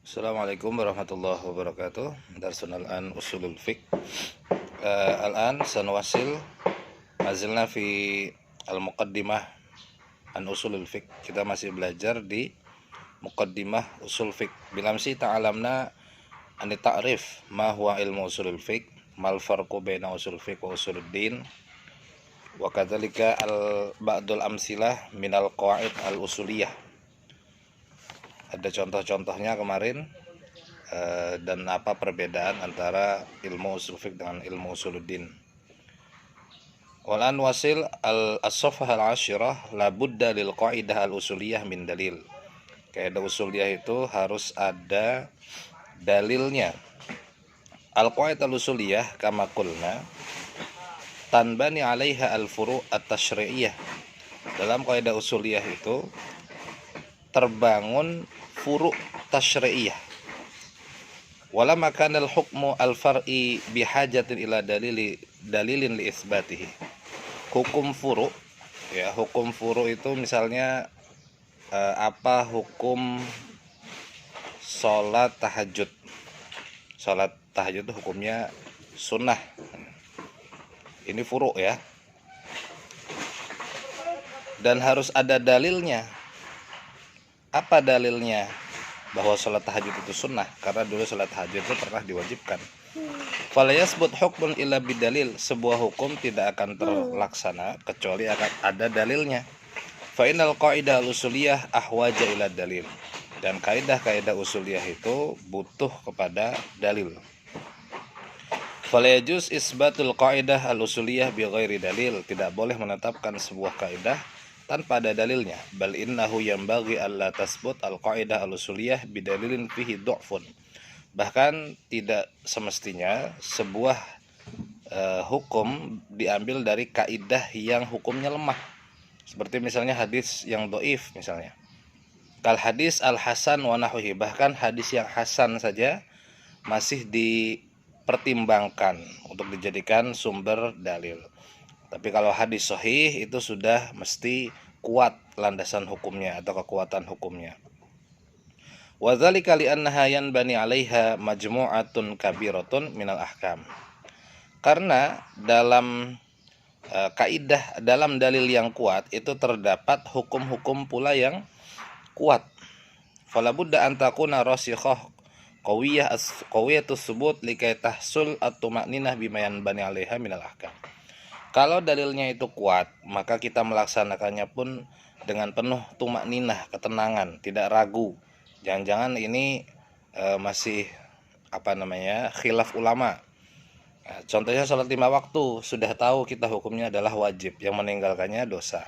Assalamualaikum warahmatullahi wabarakatuh. Darsun al-an usulul fiqh. Al-an sanwasil mazilna fi al-muqaddimah an usulul fiqh. Kita masih belajar di muqaddimah usul fiqh. Bilamsi ta'alamna an ta'rif ma huwa ilmu usulul fiqh, mal farqu baina usul fiqh wa usuluddin. Wa kadzalika ba'dul amsilah minal qawaid al-usuliyah. Ada contoh-contohnya kemarin, dan apa perbedaan antara ilmu usul fiqh dengan ilmu usuluddin. Walan wasil as-safhah al-ashirah la budda lil qaidah al-usuliyah min dalil. Kaidah usuliyah itu harus ada dalilnya. Al-qaidah al-usuliyah kama qulna tanbani 'alaiha al-furu' at-tasyri'iyah. Dalam kaidah usuliyah itu terbangun furu' tasyri'iyah. Wala makanal hukmu al-far'i bihajatin ila dalilin li isbatihi. Hukum furu', ya, hukum furu' itu misalnya apa hukum sholat tahajud. Sholat tahajud itu hukumnya sunnah. Ini furu' ya. Dan harus ada dalilnya. Apa dalilnya bahwa sholat tahajud itu sunnah? Karena dulu sholat tahajud itu pernah diwajibkan. Fala yasbut hukmun illa bidalil. Sebuah hukum tidak akan terlaksana kecuali akan ada dalilnya. Fa innal qaidah al-usuliyah ahwaja ila dalil. Dan kaidah-kaidah usuliyah itu butuh kepada dalil. Fala yajuz isbatul qaidah al-usuliyah bi ghairi dalil. Tidak boleh menetapkan sebuah kaidah tanpa ada dalilnya. Bal innahu yanbaghi alla tasbut al-qaidah al-usuliyah bidalilin fihi du'fun. Bahkan tidak semestinya sebuah hukum diambil dari kaidah yang hukumnya lemah. Seperti misalnya hadis yang dhaif misalnya. Kal hadis al-hasan wa nahwihi. Bahkan hadis yang hasan saja masih dipertimbangkan untuk dijadikan sumber dalil. Tapi kalau hadis sahih itu sudah mesti kuat landasan hukumnya atau kekuatan hukumnya. Wa dzalika li annaha yanbani 'alaiha majmu'atun kabiratun minal ahkam. Karena dalam kaidah, dalam dalil yang kuat itu terdapat hukum-hukum pula yang kuat. Fala budda an takuna rasikhah qawiyatus subut likai tahsul at-tuma'ninah bima yanbani 'alaiha minal ahkam. Kalau dalilnya itu kuat, maka kita melaksanakannya pun dengan penuh tumakninah, ketenangan, tidak ragu. Jangan-jangan ini masih khilaf ulama. Nah, contohnya sholat 5 waktu, sudah tahu kita hukumnya adalah wajib, yang meninggalkannya dosa.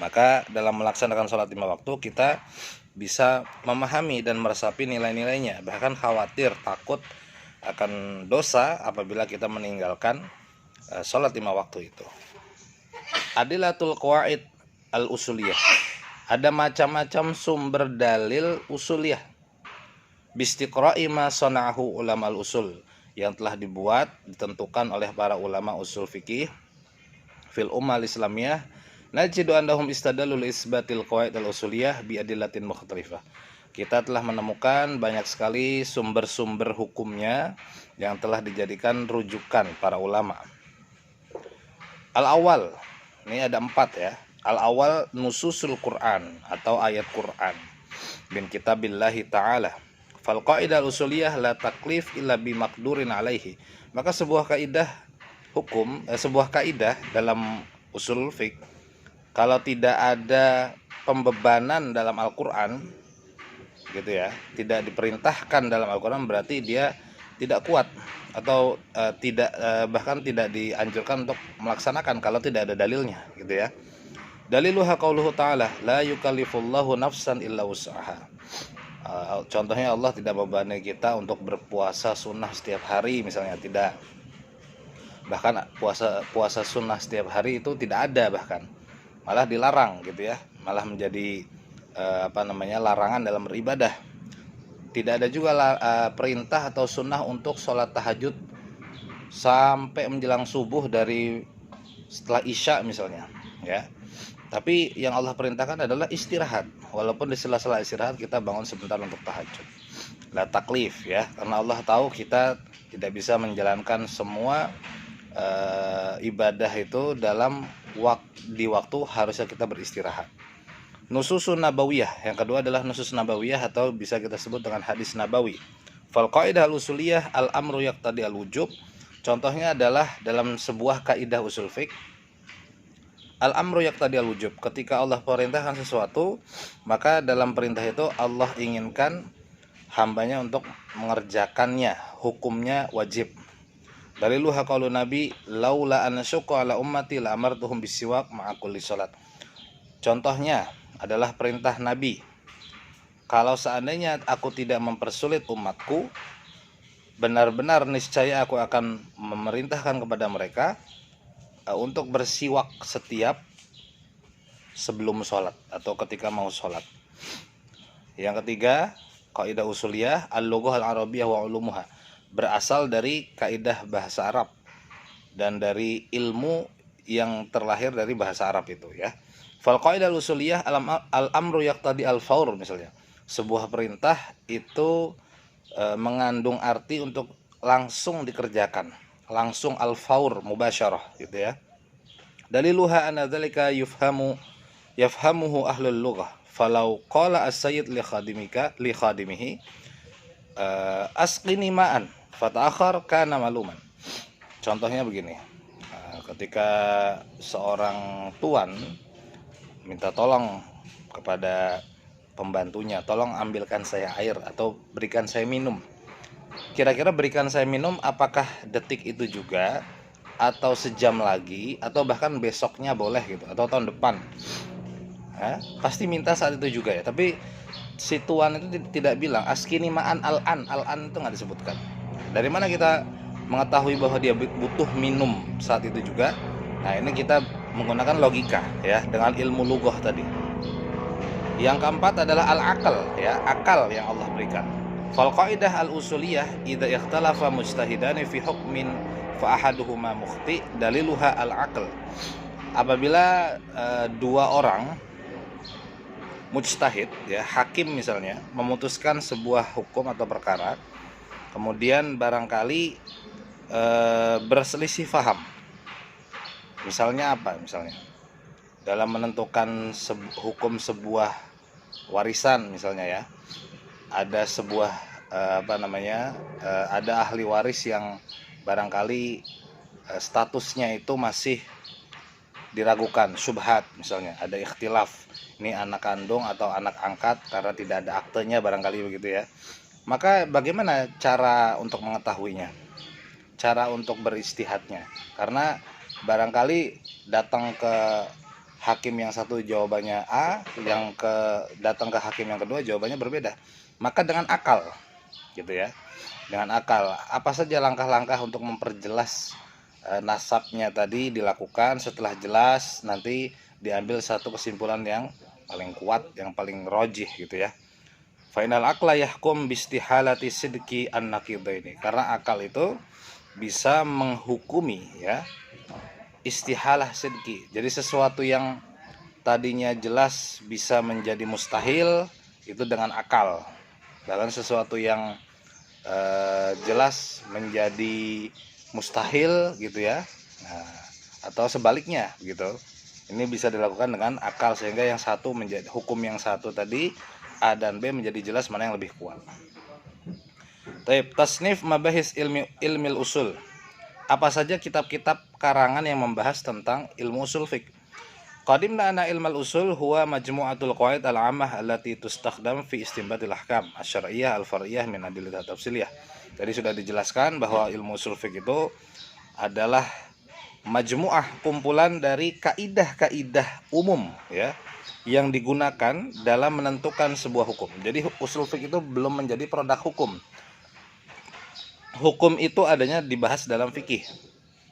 Maka dalam melaksanakan sholat 5 waktu kita bisa memahami dan meresapi nilai-nilainya. Bahkan khawatir, takut akan dosa apabila kita meninggalkan sholat 5 waktu itu. Adilatul qawaid al-usuliyah. Ada macam-macam sumber dalil usuliyah. Bistiqra'i ma sana'ahu ulama al-usul, yang telah dibuat, ditentukan oleh para ulama usul fikih fil ummah islamiyah. Najidu andahum istadalul isbatil qawaid al-usuliyah bi adillatin mukhtalifah. Kita telah menemukan banyak sekali sumber-sumber hukumnya yang telah dijadikan rujukan para ulama. Al-awwal, ini ada 4 ya. Al-awwal nususul Quran atau ayat Quran bin kitabillahi ta'ala. Fal qaidah usuliyah la taklif illa bimaqdurin alaihi. Maka sebuah kaidah hukum, sebuah kaidah dalam usul fiqh, kalau tidak ada pembebanan dalam Al-Quran gitu ya, tidak diperintahkan dalam Al-Quran, berarti dia tidak kuat atau bahkan tidak dianjurkan untuk melaksanakan kalau tidak ada dalilnya gitu ya. Daliluha qauluhu ta'ala la yukallifullahu nafsan illa wus'aha. Contohnya Allah tidak membebani kita untuk berpuasa sunnah setiap hari misalnya, tidak. Bahkan puasa sunnah setiap hari itu tidak ada, bahkan malah dilarang gitu ya, malah menjadi larangan dalam beribadah. Tidak ada juga perintah atau sunnah untuk sholat tahajud sampai menjelang subuh dari setelah isya misalnya ya. Tapi yang Allah perintahkan adalah istirahat. Walaupun di sela-sela istirahat kita bangun sebentar untuk tahajud. la taklif ya, karena Allah tahu kita tidak bisa menjalankan semua ibadah itu di waktu harusnya kita beristirahat. Nususun nabawiyah, yang kedua adalah nusus nabawiyah atau bisa kita sebut dengan hadis nabawi. Fal qaidah al-usuliyah al-amru yaqtadi al-wujub. Contohnya adalah dalam sebuah kaidah usul fiqh, al-amru yaqtadi al-wujub. Ketika Allah perintahkan sesuatu, maka dalam perintah itu Allah inginkan hambanya untuk mengerjakannya, hukumnya wajib. Daliluha qaulun Nabi, laula an asyqa ala ummati la amartuhum bisiwak ma'a kulli salat. Contohnya adalah perintah Nabi, kalau seandainya aku tidak mempersulit umatku, benar-benar niscaya aku akan memerintahkan kepada mereka untuk bersiwak setiap sebelum sholat atau ketika mau sholat. Yang ketiga, kaidah usuliyah al-lughah al-arabiyyah wa ulumuha, berasal dari kaidah bahasa Arab dan dari ilmu yang terlahir dari bahasa Arab itu ya. Fal qaidah al-usuliyah al-amru yaqtadi al-faur, misalnya sebuah perintah itu mengandung arti untuk langsung dikerjakan, langsung al-faur mubasyarah gitu ya. Daliluha anna dzalika yafhamuhu ahlul lughah. Falau qala as-sayyid li khadimihi asqini ma'an fata'akhar kana maluman. Contohnya begini, ketika seorang tuan minta tolong kepada pembantunya, tolong ambilkan saya air atau berikan saya minum. Kira-kira berikan saya minum apakah detik itu juga, atau sejam lagi, atau bahkan besoknya boleh gitu, atau tahun depan? Pasti minta saat itu juga ya. Tapi si tuan itu tidak bilang askini ma'an al-an itu nggak disebutkan. Dari mana kita mengetahui bahwa dia butuh minum saat itu juga? Nah, ini kita menggunakan logika ya, dengan ilmu lughah tadi. Yang keempat adalah al-aqal ya, akal yang Allah berikan. Fal qaidah al-usuliyah idza ikhtalafa mujtahidani fi hukmin fa ahaduhuma mukhti daliluha al-aql. Apabila dua orang mujtahid ya, hakim misalnya, memutuskan sebuah hukum atau perkara, kemudian barangkali berselisih faham. Misalnya apa? Misalnya dalam menentukan hukum sebuah warisan misalnya ya, ada sebuah ada ahli waris yang barangkali statusnya itu masih diragukan, syubhat misalnya, ada ikhtilaf, ini anak kandung atau anak angkat karena tidak ada aktenya barangkali begitu ya. Maka bagaimana cara untuk mengetahuinya, cara untuk beristihadnya? Karena barangkali datang ke hakim yang satu jawabannya A, datang ke hakim yang kedua jawabannya berbeda. Maka dengan akal gitu ya, dengan akal apa saja langkah-langkah untuk memperjelas nasabnya tadi dilakukan. Setelah jelas nanti diambil satu kesimpulan yang paling kuat, yang paling rojih gitu ya. Fainal aqla yahkum bistihalati sidqi an-naqidaini, karena akal itu bisa menghukumi ya istihalah sidqi. Jadi sesuatu yang tadinya jelas bisa menjadi mustahil itu dengan akal. Bahkan sesuatu yang jelas menjadi mustahil gitu ya. Nah, atau sebaliknya gitu. Ini bisa dilakukan dengan akal sehingga yang satu menjadi hukum yang satu tadi A dan B menjadi jelas mana yang lebih kuat. Tasnif mabahis ilmil usul. Apa saja kitab-kitab karangan yang membahas tentang ilmu usul fiqh? Qadimna anna ilmal usul huwa majmu'atul qawaid al-'ammah allati tustakhdam fi istinbatil ahkam asy-syar'iyyah al-far'iyyah min adillah tafsiliyah. Jadi sudah dijelaskan bahwa ilmu usul fiqh itu adalah majmu'ah, kumpulan dari kaidah-kaidah umum ya, yang digunakan dalam menentukan sebuah hukum. Jadi usul fiqh itu belum menjadi produk hukum. Hukum itu adanya dibahas dalam fikih.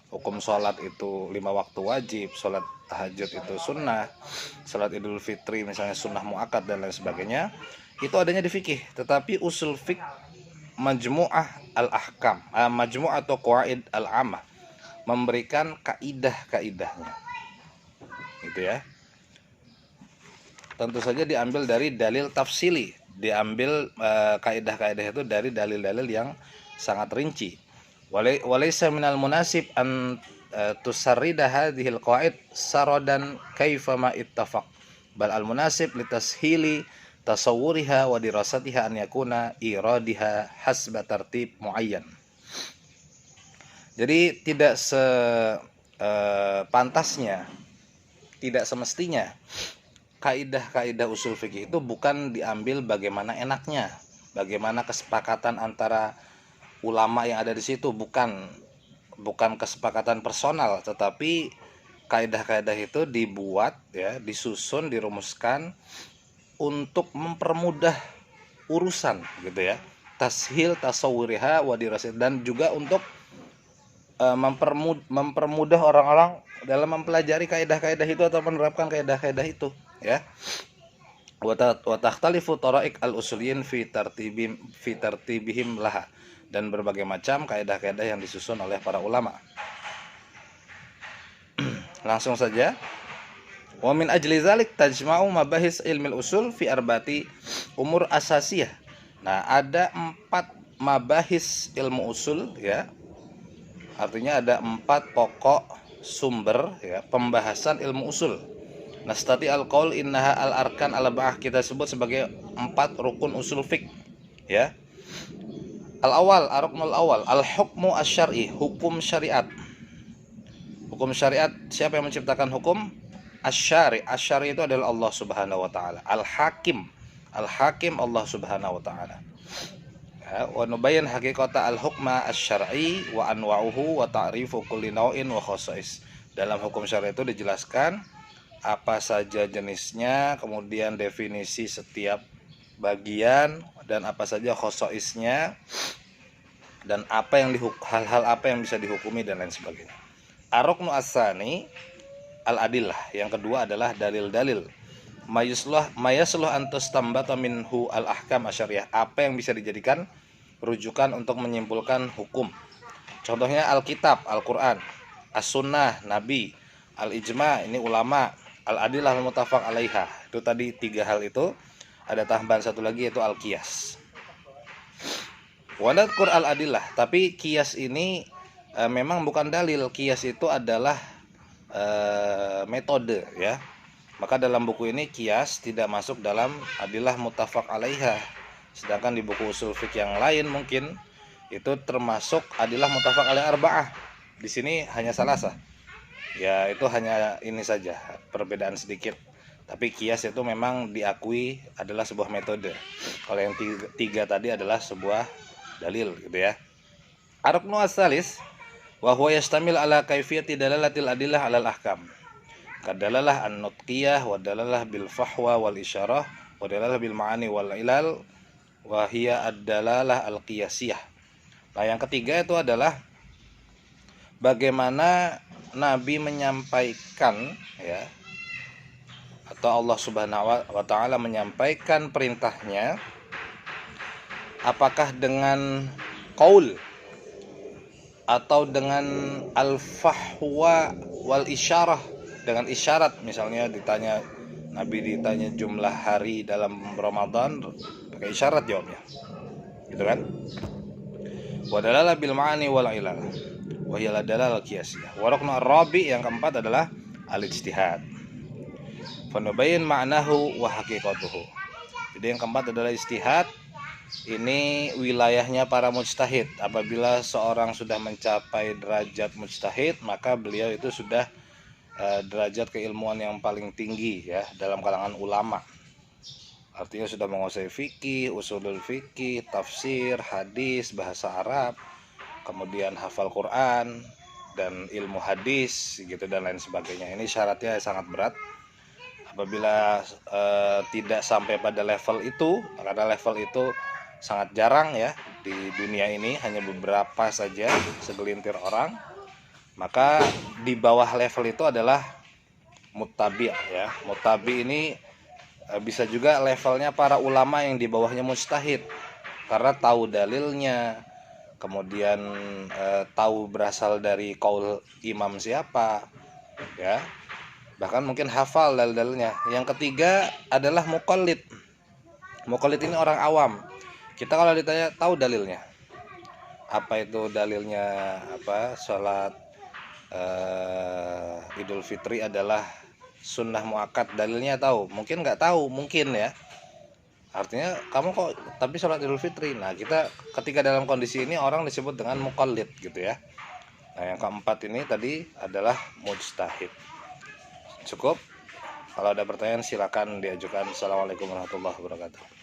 Hukum sholat itu 5 waktu wajib, sholat tahajud itu sunnah, sholat idul fitri misalnya sunnah muakkad dan lain sebagainya, itu adanya di fikih. Tetapi usul fiqh majmu'ah al-ahkam, majmu'ah atau qawaid al-ammah, memberikan kaidah-kaidahnya gitu ya. Tentu saja diambil dari dalil tafsili, diambil kaidah-kaidah itu dari dalil-dalil yang sangat rinci. Walaysa minal munasib an tusarrida hadhil qawaid saradan kaifama ittafaq bal al munasib litashili tasawwuriha wa dirasatiha an yakuna iradiha hasba tartib muayyan. Jadi tidak pantasnya, tidak semestinya kaidah-kaidah usul fikih itu bukan diambil bagaimana enaknya, bagaimana kesepakatan antara ulama yang ada di situ, bukan kesepakatan personal, tetapi kaidah-kaidah itu dibuat ya, disusun, dirumuskan untuk mempermudah urusan gitu ya. Tashil tasawwuriha wa dirasid, dan juga untuk mempermudah orang-orang dalam mempelajari kaidah-kaidah itu atau menerapkan kaidah-kaidah itu ya. Wa takhtalifu taraik al-usuliyyin fi tartibihim laha, dan berbagai macam kaidah-kaidah yang disusun oleh para ulama. Langsung saja. Wa min ajli zalik tajma'u mabahis ilmil usul fi arbati umur asasiyah. Nah, ada 4 mabahis ilmu usul ya. Artinya ada 4 pokok sumber ya, pembahasan ilmu usul. Nastati al-qaul innaha al-arkan al-arba'ah, kita sebut sebagai 4 rukun usul fiqh ya. Al-awwal, ar-ruknul awal, al-hukmu asy-syar'i, hukum syariat. Hukum syariat, siapa yang menciptakan hukum? Asy-syari'. Asy-syari' itu adalah Allah Subhanahu wa taala. Al-hakim Allah Subhanahu wa taala. Wa nubayyin haqiqata al-hukma asy-syar'i wa anwa'uhu wa ta'rifu kulli naw'in wa khasa'is. Dalam hukum syariat itu dijelaskan apa saja jenisnya, kemudian definisi setiap bagian, dan apa saja khasa'isnya, dan apa yang hal-hal apa yang bisa dihukumi dan lain sebagainya. Ar-ruknu as-tsani al-adillah, yang kedua adalah dalil-dalil. Mayasluh antustambata minhu al-ahkam asyariyah, apa yang bisa dijadikan rujukan untuk menyimpulkan hukum. Contohnya Alkitab, Al-Quran, As-Sunnah, Nabi, Al-Ijma, ini ulama, Al-Adillah al-Muttafaq alaiha. Itu tadi 3 hal itu. Ada tambahan satu lagi yaitu Al-Qiyas. Wanadkur Al-Adillah, tapi qiyas ini memang bukan dalil. Qiyas itu adalah metode ya. Maka dalam buku ini qiyas tidak masuk dalam adillah muttafaq alaiha. Sedangkan di buku usul fiqh yang lain mungkin itu termasuk adillah muttafaq alaiha arba'ah. Di sini hanya salasah. Ya, itu hanya ini saja, perbedaan sedikit. Tapi qiyas itu memang diakui adalah sebuah metode. Kalau yang 3 tadi adalah sebuah dalil gitu ya. Ar-ruknu as-salis wa huwa yastamil ala kaifiyati dalalatil adillah alal ahkam. Kadalalah an-nutqiyah wa dalalah bil fahwa wal isyarah wa dalalah bil ma'ani wal ilal wa hiya ad-dalalah al-qiyasiyah. Nah, yang ketiga itu adalah bagaimana Nabi menyampaikan ya, atau Allah Subhanahu wa taala menyampaikan perintahnya, apakah dengan qaul atau dengan al-fahwa wal isyarah, dengan isyarat. Misalnya Nabi ditanya jumlah hari dalam Ramadan, pakai isyarat jawabnya, gitu kan? Wa dalala bil ma'ani wal ilal wa hiya dalal qiyasiyah. Wa ruknu ar-rabi, yang keempat adalah al-ijtihad. Fa nubayyin ma'nahu wa haqiqatuhu. Jadi yang keempat adalah ijtihad. Ini wilayahnya para mujtahid. Apabila seorang sudah mencapai derajat mujtahid, maka beliau itu sudah derajat keilmuan yang paling tinggi ya dalam kalangan ulama. Artinya sudah menguasai fikih, usulul fikih, tafsir, hadis, bahasa Arab, kemudian hafal Quran dan ilmu hadis gitu dan lain sebagainya. Ini syaratnya sangat berat. Apabila tidak sampai pada level itu, karena level itu sangat jarang ya di dunia ini, hanya beberapa saja, segelintir orang, maka di bawah level itu adalah muttabi ya. Muttabi ini bisa juga levelnya para ulama yang di bawahnya mujtahid, karena tahu dalilnya, kemudian tahu berasal dari qaul imam siapa ya, bahkan mungkin hafal dalil-dalilnya. Yang ketiga adalah muqallid. Muqallid ini orang awam. Kita kalau ditanya tahu dalilnya. Apa itu dalilnya? Apa sholat Idul Fitri adalah sunnah muakkad, dalilnya tahu? Mungkin nggak tahu, mungkin ya. Artinya kamu kok tapi sholat Idul Fitri. Nah, kita ketika dalam kondisi ini orang disebut dengan muqallid gitu ya. Nah, yang keempat ini tadi adalah mujtahid. Cukup. Kalau ada pertanyaan silakan diajukan. Assalamualaikum warahmatullahi wabarakatuh.